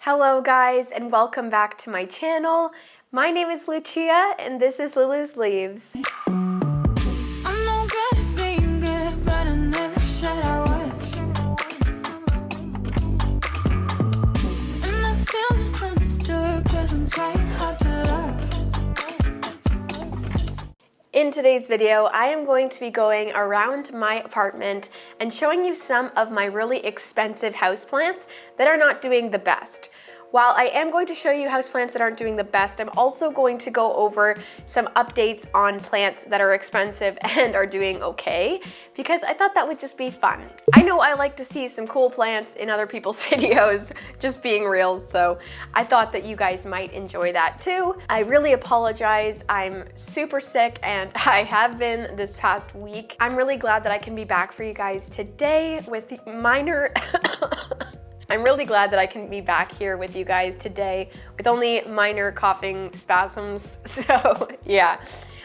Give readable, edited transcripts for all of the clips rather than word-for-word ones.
Hello guys, and welcome back to my channel. My name is Lucia and this is Lulu's Leaves. In today's video, I am going to be going around my apartment and showing you some of my really expensive houseplants that are not doing the best. While I am going to show you houseplants that aren't doing the best, I'm also going to go over some updates on plants that are expensive and are doing okay, because I thought that would just be fun. I know I like to see some cool plants in other people's videos, just being real, so I thought that you guys might enjoy that too. I really apologize, I'm super sick and I have been this past week. I'm really glad that I can be back for you guys today with minor I'm really glad that I can be back here with you guys today with only minor coughing spasms. So yeah,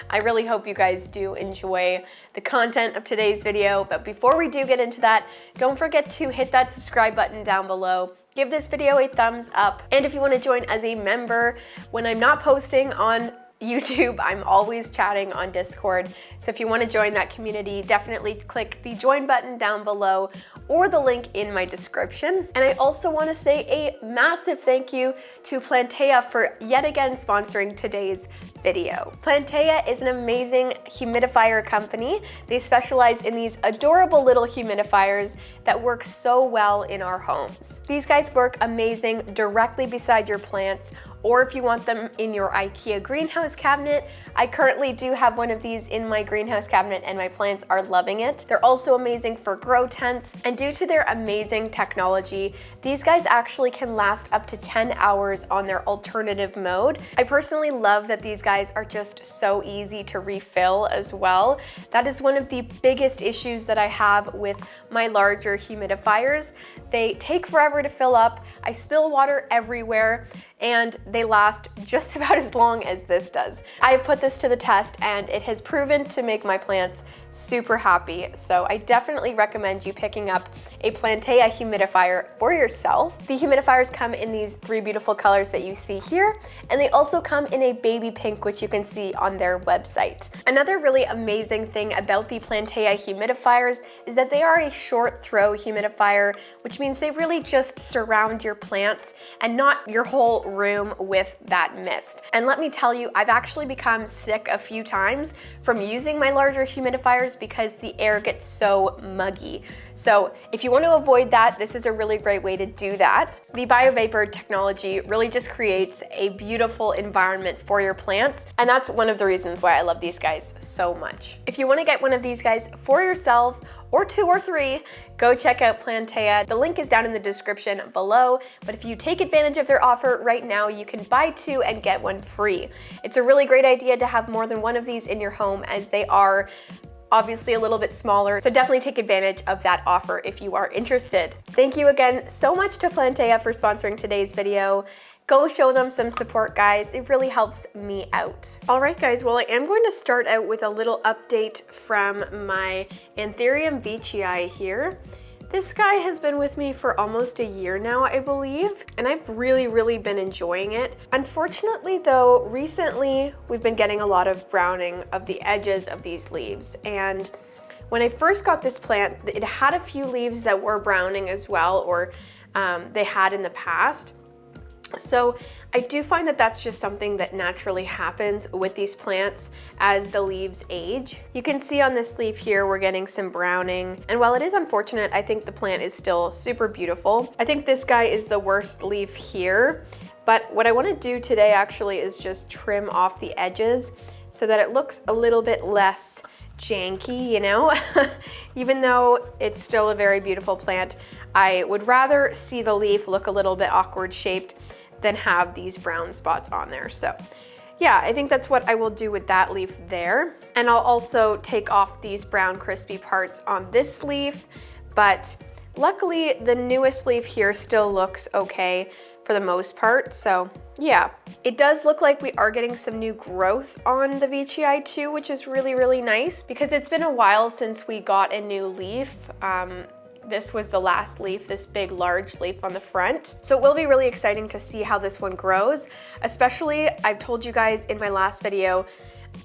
I really hope you guys do enjoy the content of today's video. But before we do get into that, don't forget to hit that subscribe button down below. Give this video a thumbs up. And if you want to join as a member, when I'm not posting on YouTube, I'm always chatting on Discord. So if you want to join that community, definitely click the join button down below or the link in my description. And I also want to say a massive thank you to Plantaya for yet again sponsoring today's video. Plantaya is an amazing humidifier company. They specialize in these adorable little humidifiers that work so well in our homes. These guys work amazing directly beside your plants, or if you want them in your IKEA greenhouse cabinet. I currently do have one of these in my greenhouse cabinet and my plants are loving it. They're also amazing for grow tents, and due to their amazing technology, these guys actually can last up to 10 hours on their alternative mode. I personally love that these guys are just so easy to refill as well. That is one of the biggest issues that I have with my larger humidifiers. They take forever to fill up, I spill water everywhere, and they last just about as long as this does. I've put this to the test and it has proven to make my plants super happy. So I definitely recommend you picking up a Plantaya humidifier for yourself. The humidifiers come in these 3 beautiful colors that you see here, and they also come in a baby pink, which you can see on their website. Another really amazing thing about the Plantaya humidifiers is that they are a short throw humidifier, which means they really just surround your plants and not your whole room with that mist. And let me tell you, I've actually become sick a few times from using my larger humidifiers because the air gets so muggy. So if you want to avoid that, this is a really great way to do that. The biovapor technology really just creates a beautiful environment for your plants, and that's one of the reasons why I love these guys so much. If you want to get one of these guys for yourself, or 2 or 3, go check out Plantaya. The link is down in the description below, but if you take advantage of their offer right now, you can buy 2 and get 1 free. It's a really great idea to have more than one of these in your home, as they are obviously a little bit smaller, so definitely take advantage of that offer if you are interested. Thank you again so much to Plantaya for sponsoring today's video. Go show them some support, guys. It really helps me out. All right, guys, well, I am going to start out with a little update from my Anthurium veitchii here. This guy has been with me for almost a year now, I believe, and I've really been enjoying it. Unfortunately, though, recently we've been getting a lot of browning of the edges of these leaves, and when I first got this plant, it had a few leaves that were browning as well, or they had in the past. So I do find that that's just something that naturally happens with these plants as the leaves age. You can see on this leaf here, we're getting some browning. And while it is unfortunate, I think the plant is still super beautiful. I think this guy is the worst leaf here. But what I want to do today actually is just trim off the edges so that it looks a little bit less janky, you know? Even though it's still a very beautiful plant, I would rather see the leaf look a little bit awkward shaped than have these brown spots on there. So yeah, I think that's what I will do with that leaf there. And I'll also take off these brown crispy parts on this leaf, but luckily the newest leaf here still looks okay for the most part. So yeah, it does look like we are getting some new growth on the veitchii too, which is really nice, because it's been a while since we got a new leaf. this was the last leaf, this big large leaf on the front. So it will be really exciting to see how this one grows. Especially, I've told you guys in my last video,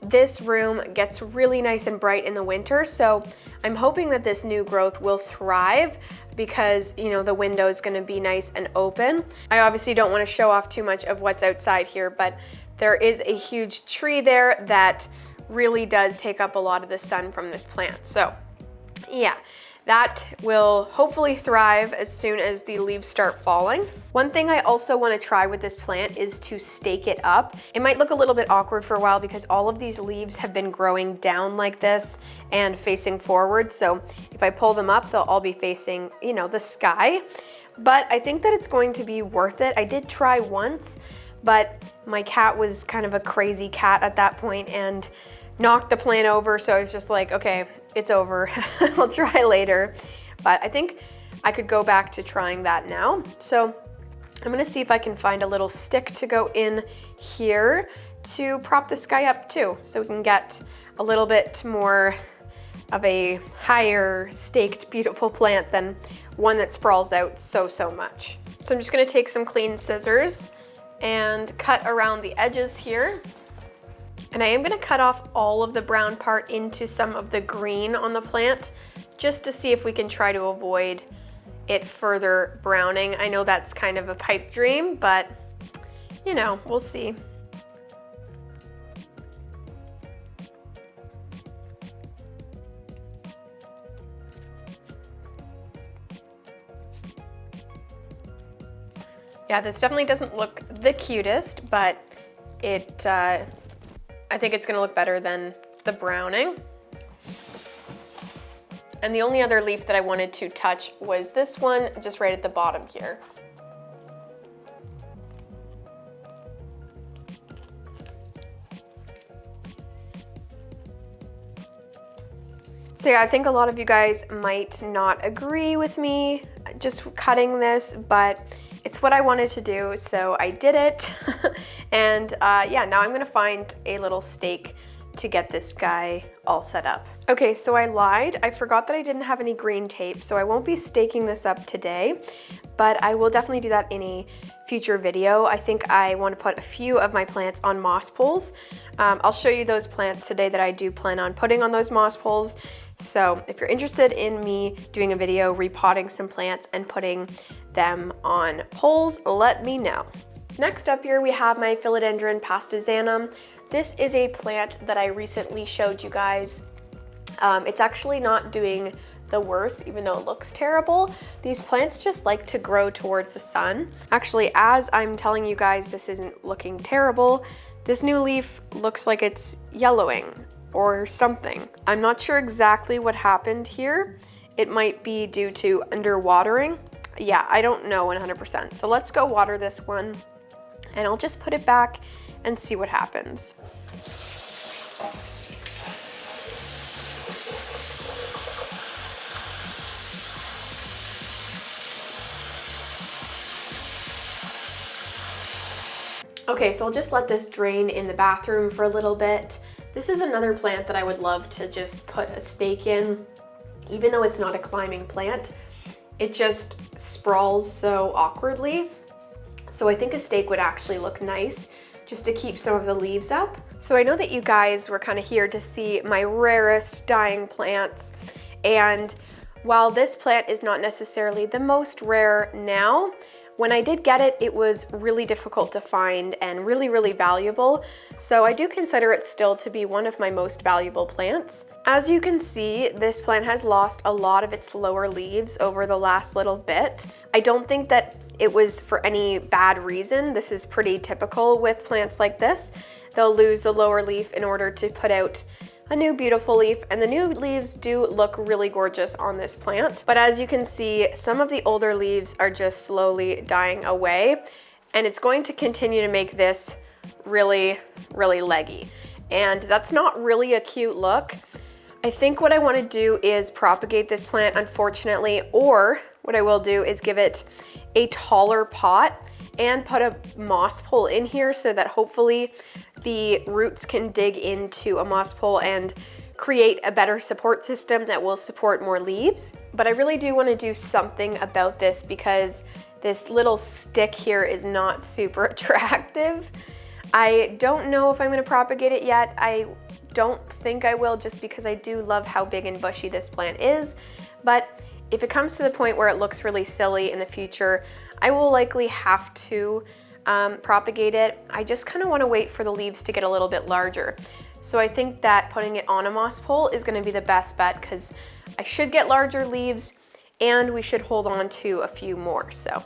this room gets really nice and bright in the winter, so I'm hoping that this new growth will thrive because, you know, the window is going to be nice and open. I obviously don't want to show off too much of what's outside here, but there is a huge tree there that really does take up a lot of the sun from this plant. So yeah, that will hopefully thrive as soon as the leaves start falling. One thing I also want to try with this plant is to stake it up. It might look a little bit awkward for a while because all of these leaves have been growing down like this and facing forward. So if I pull them up, they'll all be facing, you know, the sky. But I think that it's going to be worth it. I did try once, but my cat was kind of a crazy cat at that point and knocked the plant over. So I was just like, okay, it's over. I'll try later. But I think I could go back to trying that now. So I'm gonna see if I can find a little stick to go in here to prop this guy up too, so we can get a little bit more of a higher staked, beautiful plant than one that sprawls out so much. So I'm just gonna take some clean scissors and cut around the edges here. And I am gonna cut off all of the brown part into some of the green on the plant, just to see if we can try to avoid it further browning. I know that's kind of a pipe dream, but you know, we'll see. Yeah, this definitely doesn't look the cutest, but it, I think it's gonna look better than the browning. And the only other leaf that I wanted to touch was this one, just right at the bottom here. So yeah, I think a lot of you guys might not agree with me just cutting this, but it's what I wanted to do, so I did it. And yeah, now I'm gonna find a little stake to get this guy all set up. Okay, so I lied. I forgot that I didn't have any green tape, so I won't be staking this up today, but I will definitely do that in a future video. I think I want to put a few of my plants on moss poles. I'll show you those plants today that I do plan on putting on those moss poles. So if you're interested in me doing a video repotting some plants and putting them on poles, let me know. Next up here we have my Philodendron pastizanum. This is a plant that I recently showed you guys. It's actually not doing the worst, even though it looks terrible. These plants just like to grow towards the sun. Actually, as I'm telling you guys this isn't looking terrible, this new leaf looks like it's yellowing or something. I'm not sure exactly what happened here. It might be due to underwatering. Yeah, I don't know 100%. So let's go water this one and I'll just put it back and see what happens. Okay, so I'll just let this drain in the bathroom for a little bit. This is another plant that I would love to just put a stake in, even though it's not a climbing plant. It just sprawls so awkwardly. So I think a stake would actually look nice just to keep some of the leaves up. So I know that you guys were kind of here to see my rarest dying plants. And while this plant is not necessarily the most rare now, when I did get it, it was really difficult to find and really valuable. So I do consider it still to be one of my most valuable plants. As you can see, this plant has lost a lot of its lower leaves over the last little bit. I don't think that it was for any bad reason. This is pretty typical with plants like this. They'll lose the lower leaf in order to put out a new beautiful leaf, and the new leaves do look really gorgeous on this plant. But as you can see, some of the older leaves are just slowly dying away, and it's going to continue to make this really leggy. And that's not really a cute look. I think what I want to do is propagate this plant, unfortunately, or what I will do is give it a taller pot and put a moss pole in here so that hopefully the roots can dig into a moss pole and create a better support system that will support more leaves. but I really do want to do something about this because this little stick here is not super attractive. I don't know if I'm going to propagate it yet. I don't think I will, just because I do love how big and bushy this plant is. But if it comes to the point where it looks really silly in the future, I will likely have to propagate it. I just kind of want to wait for the leaves to get a little bit larger. So I think that putting it on a moss pole is going to be the best bet, because I should get larger leaves and we should hold on to a few more. So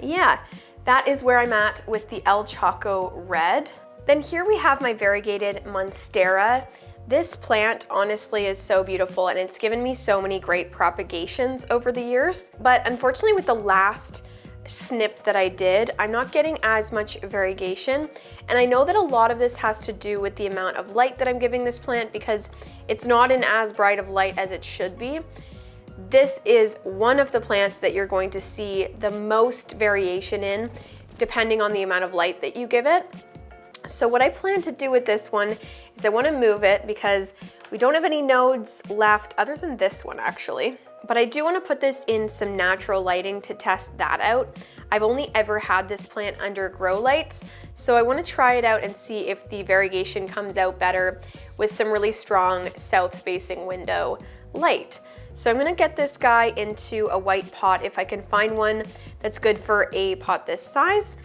yeah, that is where I'm at with the El Choco Red. Then here we have my variegated Monstera. This plant honestly is so beautiful, and it's given me so many great propagations over the years. But unfortunately with the last snip that I did, I'm not getting as much variegation. And I know that a lot of this has to do with the amount of light that I'm giving this plant, because it's not in as bright of light as it should be. This is one of the plants that you're going to see the most variation in, depending on the amount of light that you give it. So what I plan to do with this one is I want to move it, because we don't have any nodes left other than this one actually. But I do want to put this in some natural lighting to test that out. I've only ever had this plant under grow lights, so I want to try it out and see if the variegation comes out better with some really strong south-facing window light. So I'm going to get this guy into a white pot if I can find one that's good for a pot this size.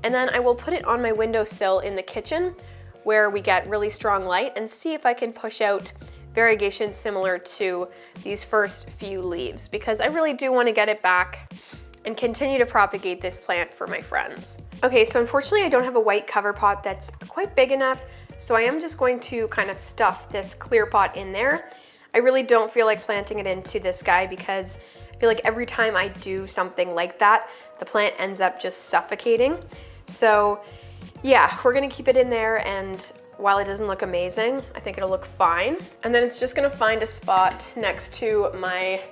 And then I will put it on my windowsill in the kitchen where we get really strong light, and see if I can push out variegation similar to these first few leaves, because I really do want to get it back and continue to propagate this plant for my friends. Okay, so unfortunately I don't have a white cover pot that's quite big enough, so I am just going to kind of stuff this clear pot in there. I really don't feel like planting it into this guy, because I feel like every time I do something like that, the plant ends up just suffocating. So yeah, we're gonna keep it in there, and while it doesn't look amazing, I think it'll look fine. And then it's just gonna find a spot next to my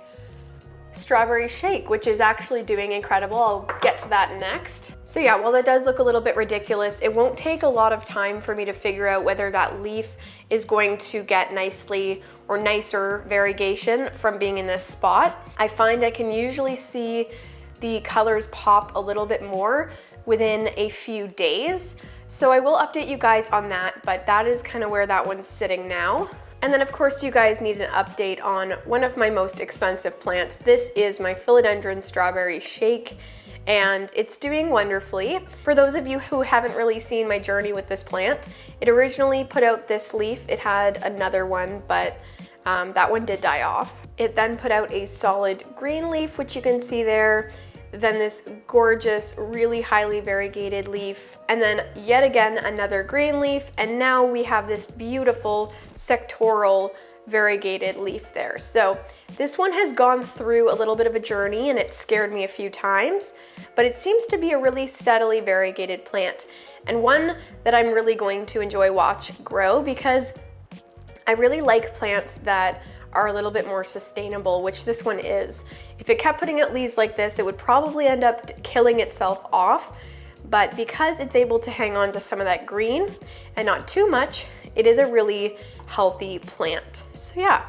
strawberry shake, which is actually doing incredible. I'll get to that next. So yeah, while that does look a little bit ridiculous, it won't take a lot of time for me to figure out whether that leaf is going to get nicely or nicer variegation from being in this spot. I find I can usually see the colors pop a little bit more within a few days. So I will update you guys on that, but that is kind of where that one's sitting now. And then of course you guys need an update on one of my most expensive plants. This is my philodendron strawberry shake, and it's doing wonderfully. For those of you who haven't really seen my journey with this plant, it originally put out this leaf. It had another one, but that one did die off. It then put out a solid green leaf, which you can see there. Then this gorgeous, really highly variegated leaf, and then yet again another green leaf, and now we have this beautiful sectoral variegated leaf there. So this one has gone through a little bit of a journey, and it scared me a few times, but it seems to be a really steadily variegated plant, and one that I'm really going to enjoy watch grow, because I really like plants that are a little bit more sustainable, which this one is. If it kept putting out leaves like this, it would probably end up killing itself off, but because it's able to hang on to some of that green and not too much, it is a really healthy plant. So yeah,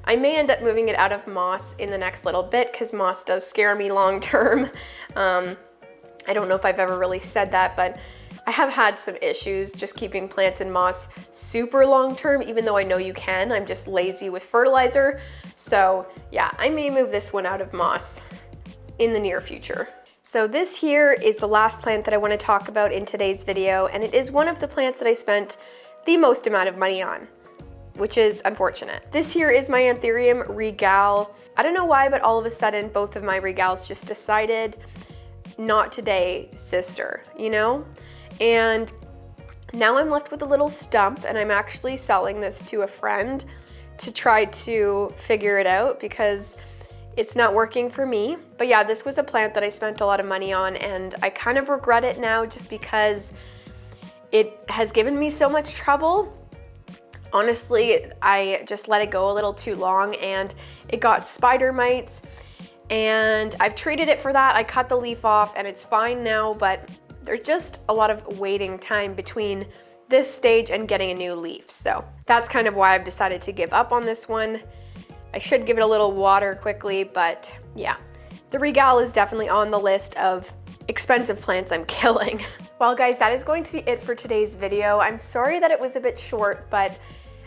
I may end up moving it out of moss in the next little bit, because moss does scare me long term. I don't know if I've ever really said that, but I have had some issues just keeping plants in moss super long term, even though I know you can. I'm just lazy with fertilizer. So yeah, I may move this one out of moss in the near future. So this here is the last plant that I want to talk about in today's video, and it is one of the plants that I spent the most amount of money on, which is unfortunate. This here is my Anthurium regale. I don't know why, but all of a sudden both of my regales just decided, not today, sister, you know? And now I'm left with a little stump, and I'm actually selling this to a friend to try to figure it out, because it's not working for me. But yeah, this was a plant that I spent a lot of money on, and I kind of regret it now just because it has given me so much trouble. Honestly, I just let it go a little too long, and it got spider mites, and I've treated it for that. I cut the leaf off and it's fine now, but there's just a lot of waiting time between this stage and getting a new leaf. So that's kind of why I've decided to give up on this one. I should give it a little water quickly, but yeah. The Regal is definitely on the list of expensive plants I'm killing. Well guys, that is going to be it for today's video. I'm sorry that it was a bit short, but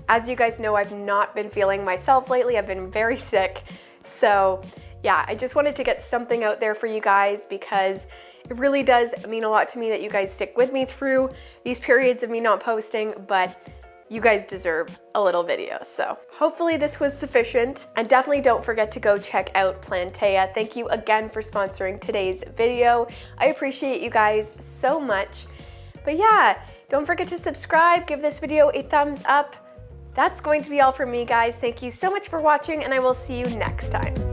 as you guys know, I've not been feeling myself lately. I've been very sick. So yeah, I just wanted to get something out there for you guys because it really does mean a lot to me that you guys stick with me through these periods of me not posting, but you guys deserve a little video. So hopefully this was sufficient, and definitely don't forget to go check out Plantaya. Thank you again for sponsoring today's video. I appreciate you guys so much. But yeah, don't forget to subscribe, give this video a thumbs up. That's going to be all from me, guys. Thank you so much for watching, and I will see you next time.